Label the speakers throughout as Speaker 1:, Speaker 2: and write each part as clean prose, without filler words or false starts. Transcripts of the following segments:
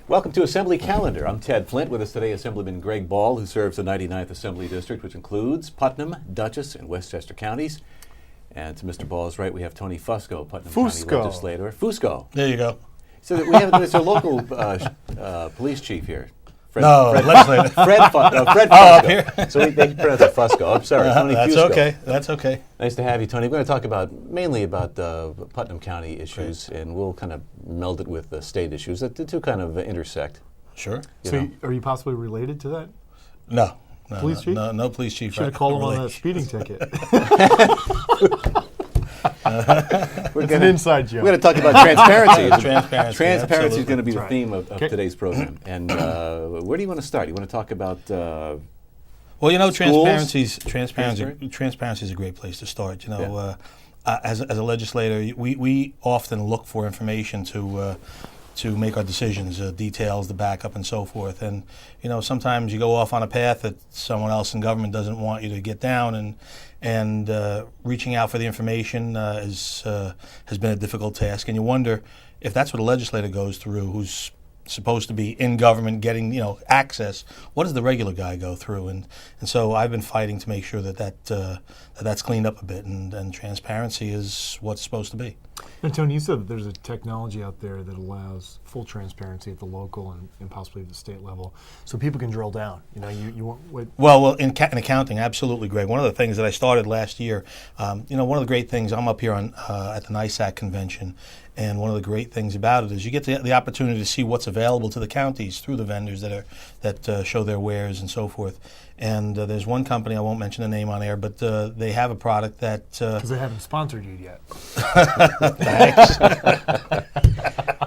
Speaker 1: Welcome to Assembly Calendar. I'm Ted Flint. With us today, Assemblyman Greg Ball, who serves the 99th Assembly District, which includes Putnam, Dutchess, and Westchester counties. And to Mr. Ball's right, we have Tony Fusco, Putnam County Legislator. Fusco.
Speaker 2: There you go.
Speaker 1: So we have Mr. local police chief here.
Speaker 2: Legislator.
Speaker 1: Fred Fusco.
Speaker 2: Up here.
Speaker 1: So they pronounce it Fusco. I'm sorry, Tony
Speaker 2: That's
Speaker 1: Fusco.
Speaker 2: okay. That's okay.
Speaker 1: Nice to have you, Tony. We're going to talk mainly about Putnam County issues, and we'll kind of meld it with the state issues. The two kind of intersect.
Speaker 2: Sure.
Speaker 3: Are you possibly related to that?
Speaker 2: No.
Speaker 3: Police chief?
Speaker 2: No police chief.
Speaker 3: Should have called him on that speeding ticket. It's an inside joke.
Speaker 1: We're going to talk about transparency.
Speaker 2: Transparency
Speaker 1: is going to be the
Speaker 3: right.
Speaker 1: theme of today's program. And where do you want to start? You want to talk about
Speaker 2: Well, transparency is a great place to start. As a legislator, we often look for information to make our decisions, details, the backup, and so forth. And sometimes you go off on a path that someone else in government doesn't want you to get down, and reaching out for the information has been a difficult task. And you wonder if that's what a legislator goes through, who's supposed to be in government getting access. What does the regular guy go through? And so I've been fighting to make sure that's cleaned up a bit, and transparency is what's supposed to be.
Speaker 3: And Tony, you said that there's a technology out there that allows full transparency at the local and possibly at the state level, so people can drill down. You want
Speaker 2: Well, in accounting, absolutely, Greg. One of the things that I started last year, one of the great things, I'm up here at the NISAC convention, and one of the great things about it is you get the opportunity to see what's available to the counties through the vendors that show their wares and so forth. And there's one company, I won't mention the name on air, but they have a product that...
Speaker 3: Because they haven't sponsored you yet.
Speaker 2: Thanks.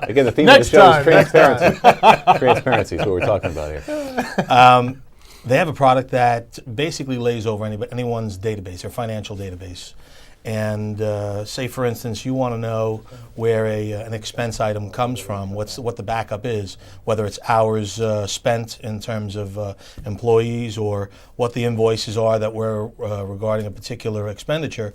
Speaker 1: Again, the theme of the show is transparency. Transparency is what we're talking about here.
Speaker 2: They have a product that basically lays over anyone's database, their financial database. And say, for instance, you want to know where an expense item comes from, what the backup is, whether it's hours spent in terms of employees or what the invoices are that were regarding a particular expenditure.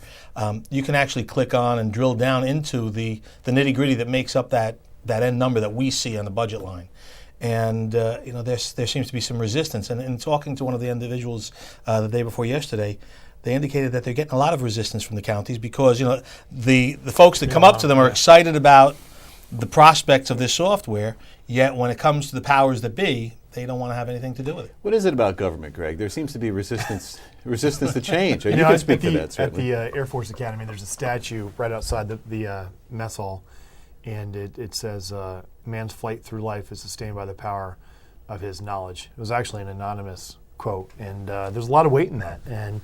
Speaker 2: You can actually click on and drill down into the nitty-gritty that makes up that end number that we see on the budget line. And there seems to be some resistance. And in talking to one of the individuals the day before yesterday, they indicated that they're getting a lot of resistance from the counties because the folks that come up to them are excited about the prospects of this software, yet when it comes to the powers that be, they don't want to have anything to do with it.
Speaker 1: What is it about government, Greg? There seems to be resistance to change. You can speak to that, certainly.
Speaker 3: At the Air Force Academy, there's a statue right outside the mess hall, and it says, man's flight through life is sustained by the power of his knowledge. It was actually an anonymous quote, and there's a lot of weight in that. And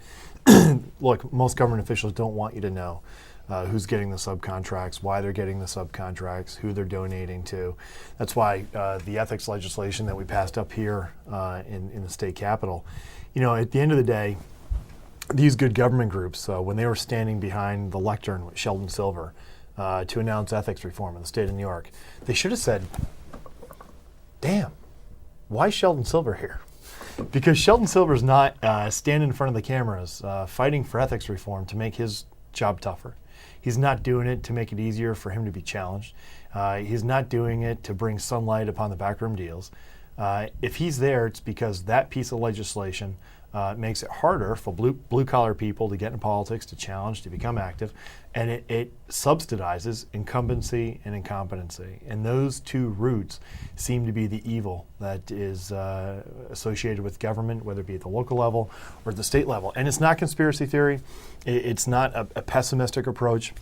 Speaker 3: look, most government officials don't want you to know who's getting the subcontracts, why they're getting the subcontracts, who they're donating to. That's why the ethics legislation that we passed up here in the state capitol, at the end of the day, these good government groups, when they were standing behind the lectern with Sheldon Silver to announce ethics reform in the state of New York, they should have said, damn, why is Sheldon Silver here? Because Sheldon Silver's not standing in front of the cameras fighting for ethics reform to make his job tougher. He's not doing it to make it easier for him to be challenged. He's not doing it to bring sunlight upon the backroom deals. If he's there, it's because that piece of legislation makes it harder for blue-collar people to get in politics, to challenge, to become active, and it subsidizes incumbency and incompetency. And those two roots seem to be the evil that is associated with government, whether it be at the local level or at the state level. And it's not conspiracy theory. It's not a pessimistic approach.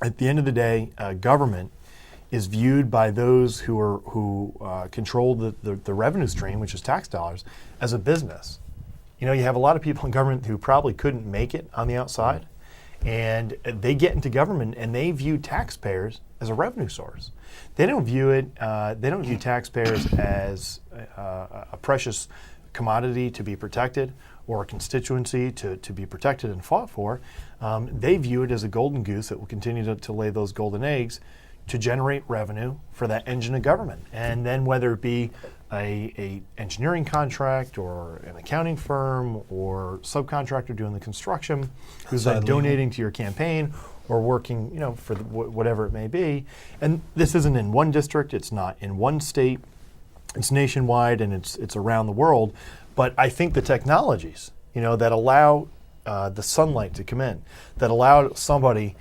Speaker 3: At the end of the day, government is viewed by those who control the revenue stream, which is tax dollars, as a business. You have a lot of people in government who probably couldn't make it on the outside, and they get into government and they view taxpayers as a revenue source. They don't view taxpayers as a precious commodity to be protected or a constituency to be protected and fought for. They view it as a golden goose that will continue to lay those golden eggs to generate revenue for that engine of government. And then whether it be a engineering contract or an accounting firm or subcontractor doing the construction who's then donating to your campaign or working, for whatever it may be. And this isn't in one district, it's not in one state. It's nationwide and it's around the world. But I think the technologies, that allow the sunlight to come in, that allow somebody,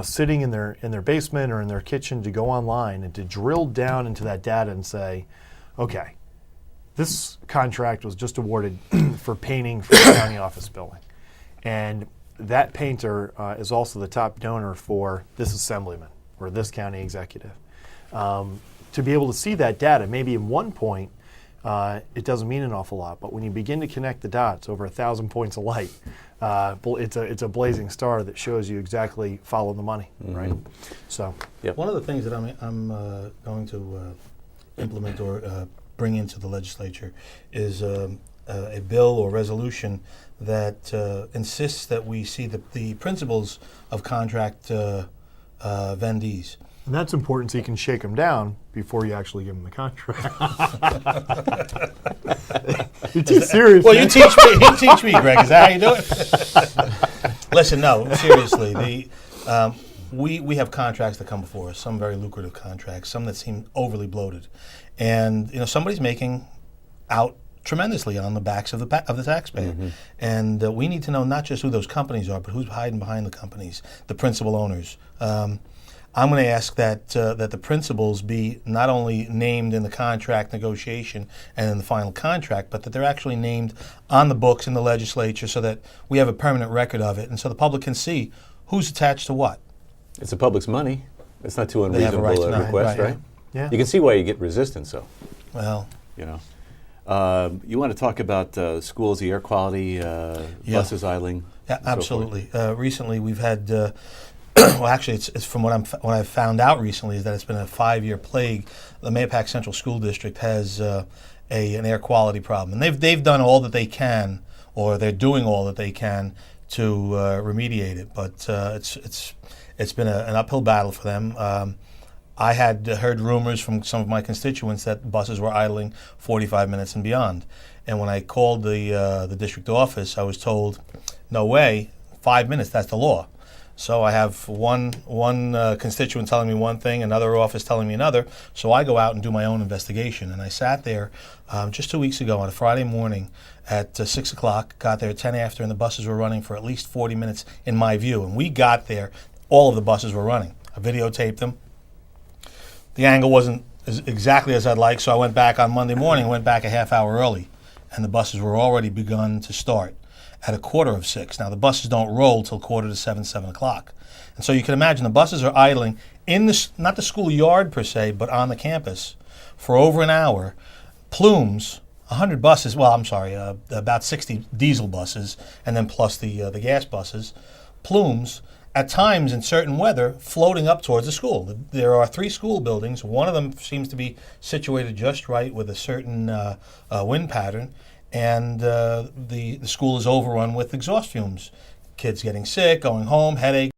Speaker 3: sitting in their basement or in their kitchen to go online and to drill down into that data and say, okay, this contract was just awarded for painting for the county office building. And that painter is also the top donor for this assemblyman or this county executive. To be able to see that data, maybe in one point, it doesn't mean an awful lot, but when you begin to connect the dots over 1,000 points of light, it's a blazing star that shows you exactly follow the money, right? So,
Speaker 2: one of the things that I'm going to implement or bring into the legislature is a bill or resolution that insists that we see the principles of contract vendees.
Speaker 3: And that's important so you can shake them down before you actually give them the contract. You're too serious.
Speaker 2: Well, you teach me, Greg. Is that how you do it? Listen, no, seriously. We have contracts that come before us, some very lucrative contracts, some that seem overly bloated. And somebody's making out tremendously on the backs of the taxpayer. Mm-hmm. And we need to know not just who those companies are, but who's hiding behind the companies, the principal owners. I'm going to ask that the principals be not only named in the contract negotiation and in the final contract, but that they're actually named on the books in the legislature so that we have a permanent record of it and so the public can see who's attached to what.
Speaker 1: It's the public's money. It's not too unreasonable a request, right?
Speaker 3: Yeah.
Speaker 1: You can see why you get resistance, though.
Speaker 2: Well,
Speaker 1: you want to talk about schools, the air quality, buses idling?
Speaker 2: Yeah, absolutely. Recently, we've had. Well, actually, it's from what I've found out recently is that it's been a 5-year plague. The Mahopac Central School District has an air quality problem, and they've done all that they can, or they're doing all that they can to remediate it. But it's been an uphill battle for them. I had heard rumors from some of my constituents that buses were idling 45 minutes and beyond, and when I called the district office, I was told, "No way, 5 minutes. That's the law." So I have one constituent telling me one thing, another office telling me another. So I go out and do my own investigation. And I sat there just 2 weeks ago on a Friday morning at 6 o'clock, got there at 10 after, and the buses were running for at least 40 minutes in my view. And we got there, all of the buses were running. I videotaped them. The angle wasn't exactly as I'd like, so I went back on Monday morning, went back a half hour early, and the buses were already begun to start at 5:45. Now, the buses don't roll till 6:45, 7 o'clock. And so you can imagine the buses are idling in not the schoolyard per se, but on the campus for over an hour. Plumes, 100 buses, about 60 diesel buses, and then plus the gas buses. Plumes, at times in certain weather, floating up towards the school. There are 3 school buildings. One of them seems to be situated just right with a certain wind pattern. And the school is overrun with exhaust fumes. Kids getting sick, going home, headache.